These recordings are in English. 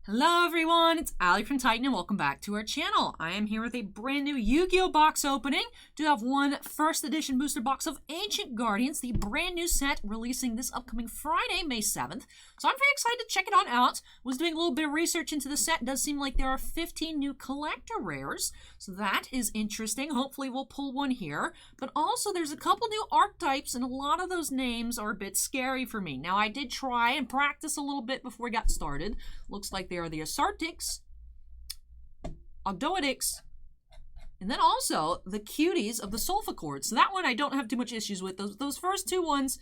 Hello everyone, it's Ali from Titan and welcome back to our channel. I am here with a brand new Yu-Gi-Oh! Box opening. Do have one first edition booster box of Ancient Guardians, the brand new set releasing this upcoming Friday, May 7th. So I'm very excited to check it on out. Was doing a little bit of research into the set. It does seem like there are 15 new collector rares, so that is interesting. Hopefully we'll pull one here. But also there's a couple new archetypes and a lot of those names are a bit scary for me. Now I did try and practice a little bit before we got started. Looks like they are the archetypes, archetypes, and then also the cuties of the sulfa chords. So that one I don't have too much issues with. Those first two ones,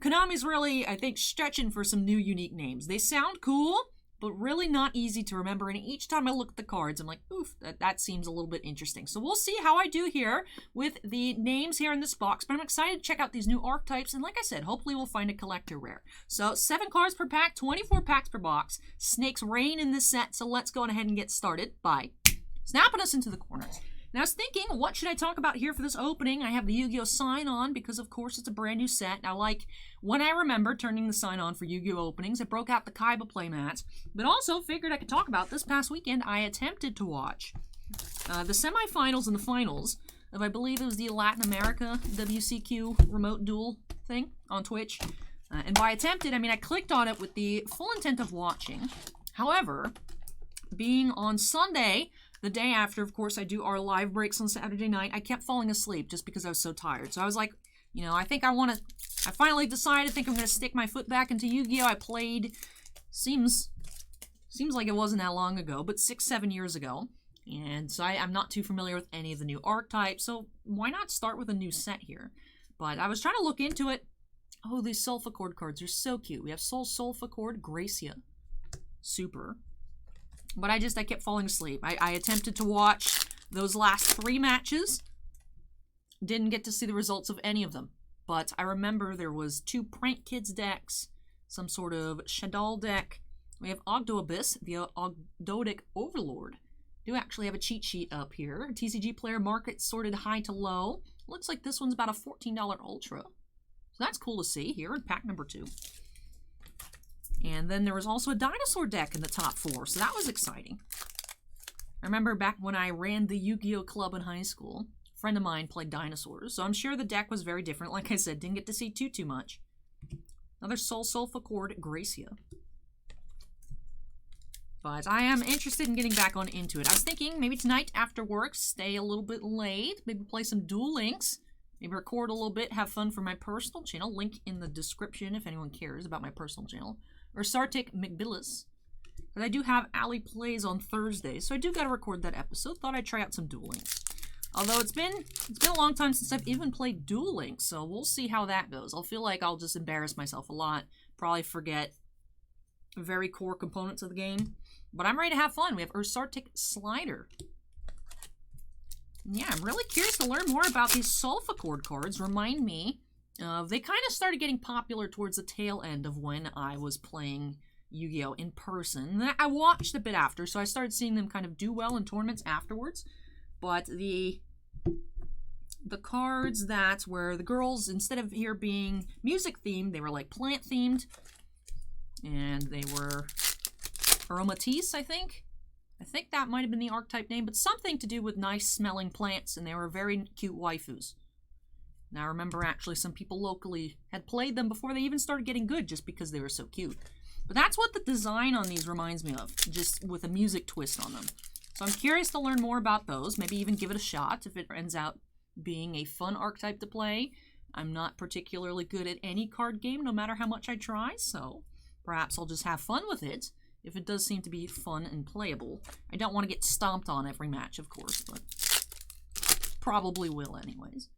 Konami's really, I think, stretching for some new unique names. They sound cool, but really not easy to remember. And each time I look at the cards, I'm like, oof, that seems a little bit interesting. So we'll see how I do here with the names here in this box. But I'm excited to check out these new archetypes. And like I said, hopefully we'll find a collector rare. So 7 cards per pack, 24 packs per box. Snakes reign in this set. So let's go ahead and get started by snapping us into the corners. Now I was thinking, what should I talk about here for this opening? I have the Yu-Gi-Oh! Sign on because, of course, it's a brand new set. Now, like, when I remember turning the sign on for Yu-Gi-Oh! Openings, I broke out the Kaiba playmats, but also figured I could talk about this past weekend. I attempted to watch the semifinals and the finals of, I believe it was the Latin America WCQ remote duel thing on Twitch. And by attempted, I mean I clicked on it with the full intent of watching. However, being on Sunday, the day after, of course, I do our live breaks on Saturday night, I kept falling asleep just because I was so tired. So I was like, you know, I finally decided, I think I'm going to stick my foot back into Yu-Gi-Oh! I played, seems like it wasn't that long ago, but 6-7 years ago. And so I'm not too familiar with any of the new archetypes, so why not start with a new set here? But I was trying to look into it. Oh, these Sulfa Chord cards are so cute. We have Soul Sulfa Chord, Gracia. Super. But I kept falling asleep. I attempted to watch those last 3 matches. Didn't get to see the results of any of them. But I remember there was 2 Prank Kids decks, some sort of Shadal deck. We have Ogdo Abyss, the Ogdotic Overlord. Do actually have a cheat sheet up here. TCG player market sorted high to low. Looks like this one's about a $14 Ultra. So that's cool to see here in pack number 2. And then there was also a dinosaur deck in the top 4, so that was exciting. I remember back when I ran the Yu-Gi-Oh! Club in high school, a friend of mine played dinosaurs, so I'm sure the deck was very different. Like I said, didn't get to see too much. Another Soul Sulfa Chord, Gracia. But I am interested in getting back on into it. I was thinking maybe tonight after work, stay a little bit late, maybe play some Duel Links, maybe record a little bit, have fun for my personal channel. Link in the description if anyone cares about my personal channel. Or Sartic McBillis. But I do have Ali Plays on Thursday, so I do got to record that episode. Thought I'd try out some Duel Links. Although it's been a long time since I've even played Duel Links, so we'll see how that goes. I'll feel like I'll just embarrass myself a lot. Probably forget very core components of the game. But I'm ready to have fun. We have Ursartic Slider. Yeah, I'm really curious to learn more about these Sulfa Chord cards. Remind me. They kind of started getting popular towards the tail end of when I was playing Yu-Gi-Oh! In person. I watched a bit after, so I started seeing them kind of do well in tournaments afterwards. But the cards that were the girls, instead of here being music themed, they were like plant themed. And they were Aromatisse, I think. I think that might have been the archetype name, but something to do with nice smelling plants, and they were very cute waifus. Now, I remember actually some people locally had played them before they even started getting good just because they were so cute. But that's what the design on these reminds me of, just with a music twist on them. So I'm curious to learn more about those, maybe even give it a shot if it ends out being a fun archetype to play. I'm not particularly good at any card game, no matter how much I try, so perhaps I'll just have fun with it if it does seem to be fun and playable. I don't want to get stomped on every match, of course, but probably will anyways.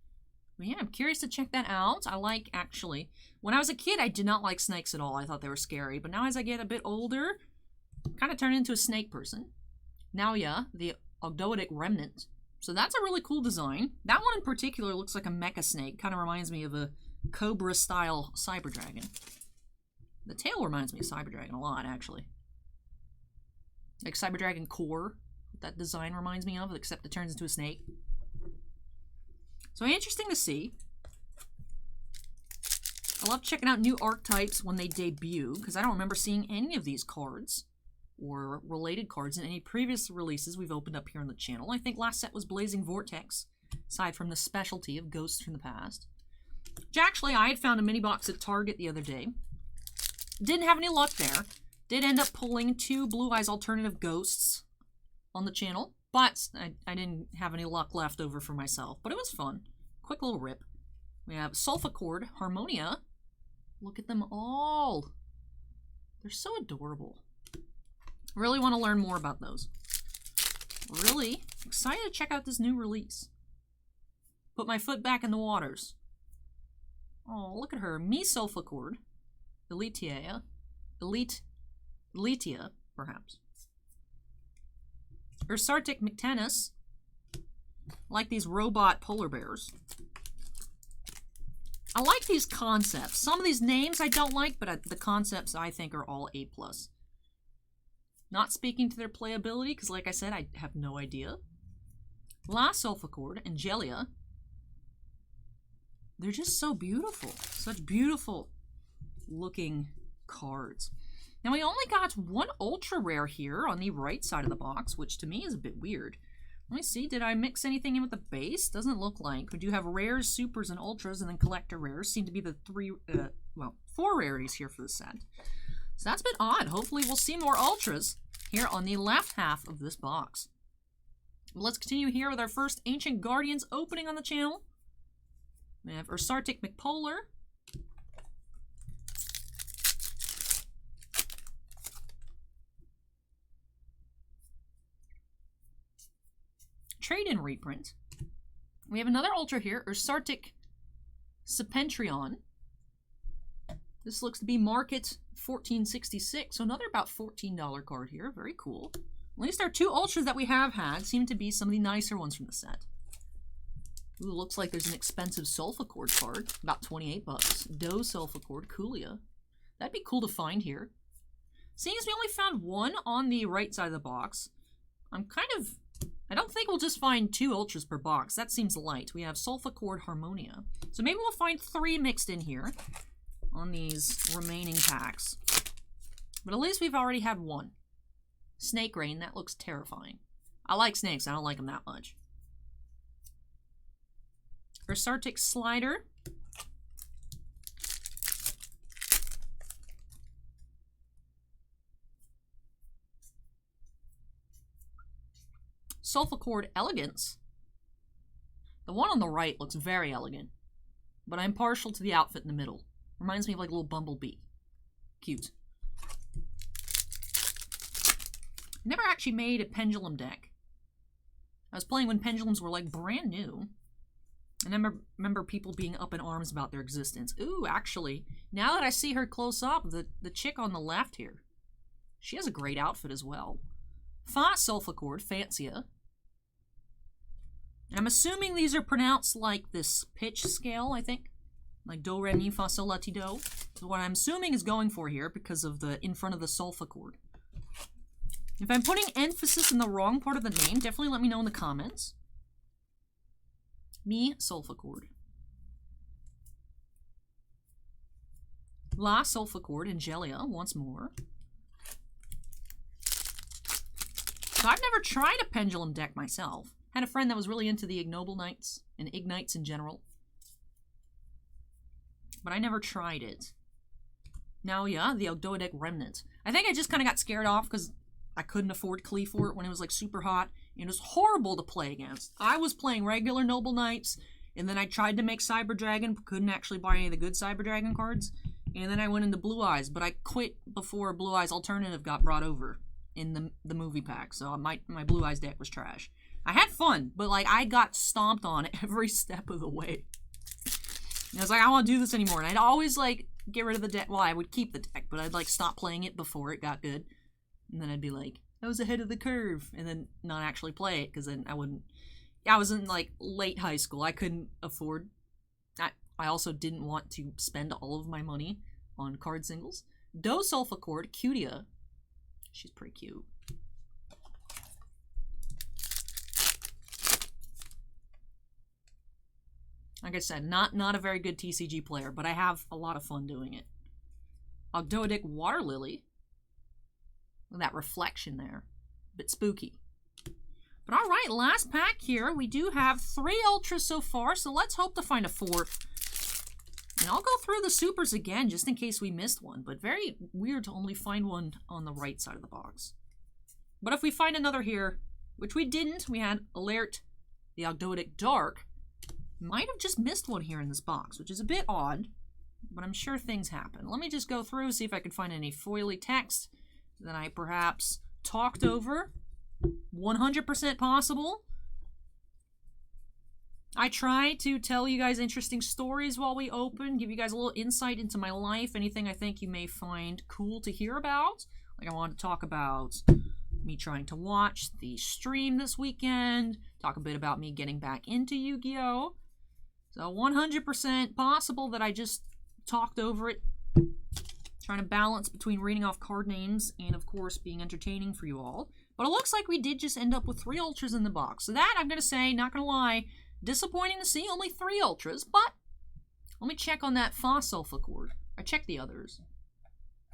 But yeah, I'm curious to check that out. I like, actually, when I was a kid, I did not like snakes at all. I thought they were scary. But now as I get a bit older, kind of turn into a snake person. Now, yeah, the Ogdotic Remnant. So that's a really cool design. That one in particular looks like a mecha snake. Kind of reminds me of a Cobra-style Cyber Dragon. The tail reminds me of Cyber Dragon a lot, actually. Like Cyber Dragon Core. That design reminds me of, except it turns into a snake. So interesting to see. I love checking out new archetypes when they debut, because I don't remember seeing any of these cards. or related cards in any previous releases we've opened up here on the channel. I think last set was Blazing Vortex, aside from the specialty of Ghosts from the Past. Which actually, I had found a mini box at Target the other day. Didn't have any luck there. Did end up pulling 2 Blue Eyes alternative Ghosts on the channel, but I didn't have any luck left over for myself. But it was fun. Quick little rip. We have Sulfachord, Harmonia. Look at them all. They're so adorable. Really want to learn more about those. Really excited to check out this new release. Put my foot back in the waters. Oh, look at her. Me Sulfachord. Elitia, perhaps. Ursartic Mectanus. Like these robot polar bears. I like these concepts. Some of these names I don't like, but the concepts I think are all A+. Not speaking to their playability, because like I said, I have no idea. La Sulfachord, Angelia. They're just so beautiful. Such beautiful looking cards. Now we only got 1 ultra rare here on the right side of the box, which to me is a bit weird. Let me see, did I mix anything in with the base? Doesn't look like. We do have rares, supers, and ultras, and then collector rares. Seem to be the 4 rarities here for the set. So that's a bit odd. Hopefully we'll see more ultras here on the left half of this box. Let's continue here with our first Ancient Guardians opening on the channel. We have Ursartic McPolar. Trade-in reprint. We have another ultra here, Ursartic Serpentrion. This looks to be market 1466, so another about $14 card here. Very cool. At least our 2 ultras that we have had seem to be some of the nicer ones from the set. Ooh, looks like there's an expensive Sulfachord card, about 28 bucks. Doe Sulfachord, Coolia. That'd be cool to find here. Seeing as we only found 1 on the right side of the box, I don't think we'll just find 2 ultras per box. That seems light. We have Sulfachord Harmonia. So maybe we'll find 3 mixed in here on these remaining packs. But at least we've already had 1. Snake Rain, that looks terrifying. I like snakes, I don't like them that much. Ursartic Slider. Sulfachord Elegance. The one on the right looks very elegant, but I'm partial to the outfit in the middle. Reminds me of like a little bumblebee. Cute. Never actually made a pendulum deck. I was playing when pendulums were like brand new. And I remember people being up in arms about their existence. Ooh, actually, now that I see her close up, the chick on the left here, she has a great outfit as well. Fa Sulfachord, Fancia. And I'm assuming these are pronounced like this pitch scale, I think. Like do, re, mi, fa, sol, la, ti, do. So what I'm assuming is going for here because of the in front of the Sulfachord. If I'm putting emphasis in the wrong part of the name, definitely let me know in the comments. Me Sulfachord. La Sulfachord, Angelia, once more. So I've never tried a pendulum deck myself. Had a friend that was really into the Ignoble Knights and Ignites in general. But I never tried it. Now, yeah, the Ogdoadic Remnant. I think I just kind of got scared off because I couldn't afford Klee for it when it was like super hot. And it was horrible to play against. I was playing regular Noble Knights, and then I tried to make Cyber Dragon, couldn't actually buy any of the good Cyber Dragon cards. And then I went into Blue Eyes, but I quit before Blue Eyes Alternative got brought over in the movie pack. So my Blue Eyes deck was trash. I had fun, but like I got stomped on every step of the way. And I was like, I don't want to do this anymore. And I'd always like get rid of the deck. Well, I would keep the deck, but I'd like stop playing it before it got good. And then I'd be like, I was ahead of the curve, and then not actually play it because then I was in like late high school. I couldn't afford. I also didn't want to spend all of my money on card singles. Do Sulfachord, Cutia. She's pretty cute. Like I said, not a very good TCG player, but I have a lot of fun doing it. Ogdoadic Water Lily. That reflection there. A bit spooky. But all right, last pack here. We do have 3 ultras so far, so let's hope to find a 4th. And I'll go through the supers again just in case we missed one, but very weird to only find one on the right side of the box. But if we find another here, which we didn't, we had Alert, the Ogdoadic Dark, might have just missed one here in this box, which is a bit odd, but I'm sure things happen. Let me just go through, see if I can find any foily text that I perhaps talked over. 100% possible. I try to tell you guys interesting stories while we open, give you guys a little insight into my life, anything I think you may find cool to hear about. Like I want to talk about me trying to watch the stream this weekend, talk a bit about me getting back into Yu-Gi-Oh! So 100% possible that I just talked over it, trying to balance between reading off card names and, of course, being entertaining for you all. But it looks like we did just end up with 3 ultras in the box. So that, I'm going to say, not going to lie, disappointing to see only 3 ultras. But let me check on that Fa Sulfa Chord. I checked the others.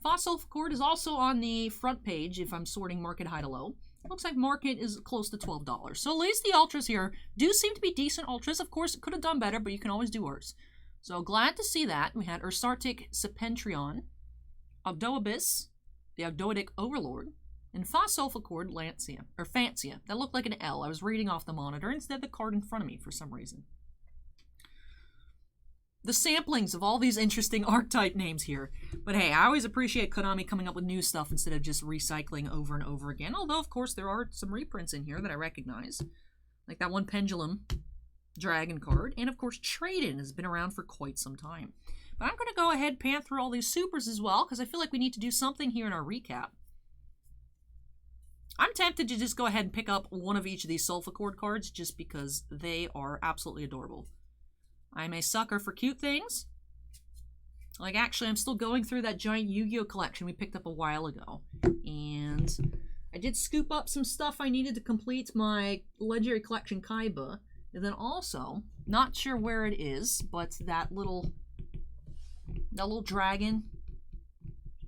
Fa Sulfa Chord is also on the front page if I'm sorting market high to low. Looks like market is close to $12. So at least the ultras here do seem to be decent ultras. Of course, it could have done better, but you can always do worse. So glad to see that. We had Ursartic Serpentrion, Ogdoabyss, the Ogdoadic Overlord, and Fa Sulfa Chord Lancia, or Fancia. That looked like an L. I was reading off the monitor instead of the card in front of me for some reason. The samplings of all these interesting archetype names here. But hey, I always appreciate Konami coming up with new stuff instead of just recycling over and over again. Although, of course, there are some reprints in here that I recognize. Like that one Pendulum Dragon card. And, of course, Trade-In has been around for quite some time. But I'm going to go ahead and pan through all these supers as well, because I feel like we need to do something here in our recap. I'm tempted to just go ahead and pick up one of each of these Sulfa Chord cards just because they are absolutely adorable. I'm a sucker for cute things. Like, actually, I'm still going through that giant Yu-Gi-Oh! Collection we picked up a while ago. And I did scoop up some stuff I needed to complete my Legendary Collection Kaiba. And then also, not sure where it is, but that little dragon,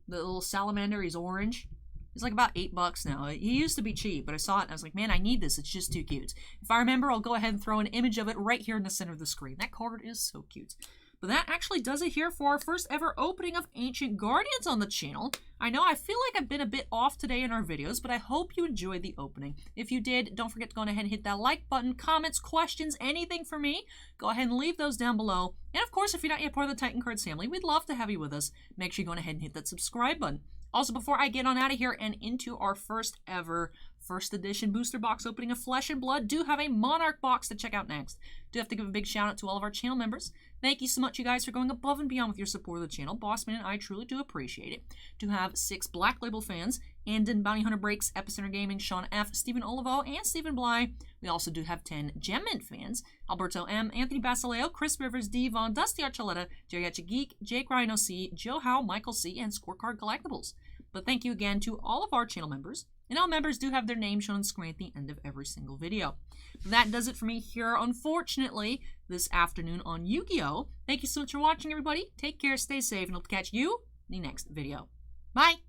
the little salamander, he's orange. It's like about $8 now. He used to be cheap, but I saw it and I was like, man, I need this. It's just too cute. If I remember, I'll go ahead and throw an image of it right here in the center of the screen. That card is so cute. But that actually does it here for our first ever opening of Ancient Guardians on the channel. I know I feel like I've been a bit off today in our videos, but I hope you enjoyed the opening. If you did, don't forget to go ahead and hit that like button, comments, questions, anything for me. Go ahead and leave those down below. And of course, if you're not yet part of the Titan Cards family, we'd love to have you with us. Make sure you go ahead and hit that subscribe button. Also, before I get on out of here and into our first ever first edition booster box opening of Flesh and Blood, do have a Monarch box to check out next. Do have to give a big shout out to all of our channel members. Thank you so much, you guys, for going above and beyond with your support of the channel. Bossman and I truly do appreciate it. To have 6 Black Label fans, Andon, Bounty Hunter Breaks, Epicenter Gaming, Sean F., Stephen Olivo, and Stephen Bly. We also do have 10 Gem Mint fans, Alberto M., Anthony Basileo, Chris Rivers, D. Von, Dusty Archuleta, Jerry Etcha Geek, Jake Rhino C., Joe Howe, Michael C., and Scorecard Collectibles. But thank you again to all of our channel members. And all members do have their names shown on screen at the end of every single video. That does it for me here, unfortunately, this afternoon on Yu-Gi-Oh! Thank you so much for watching, everybody. Take care, stay safe, and I'll catch you in the next video. Bye!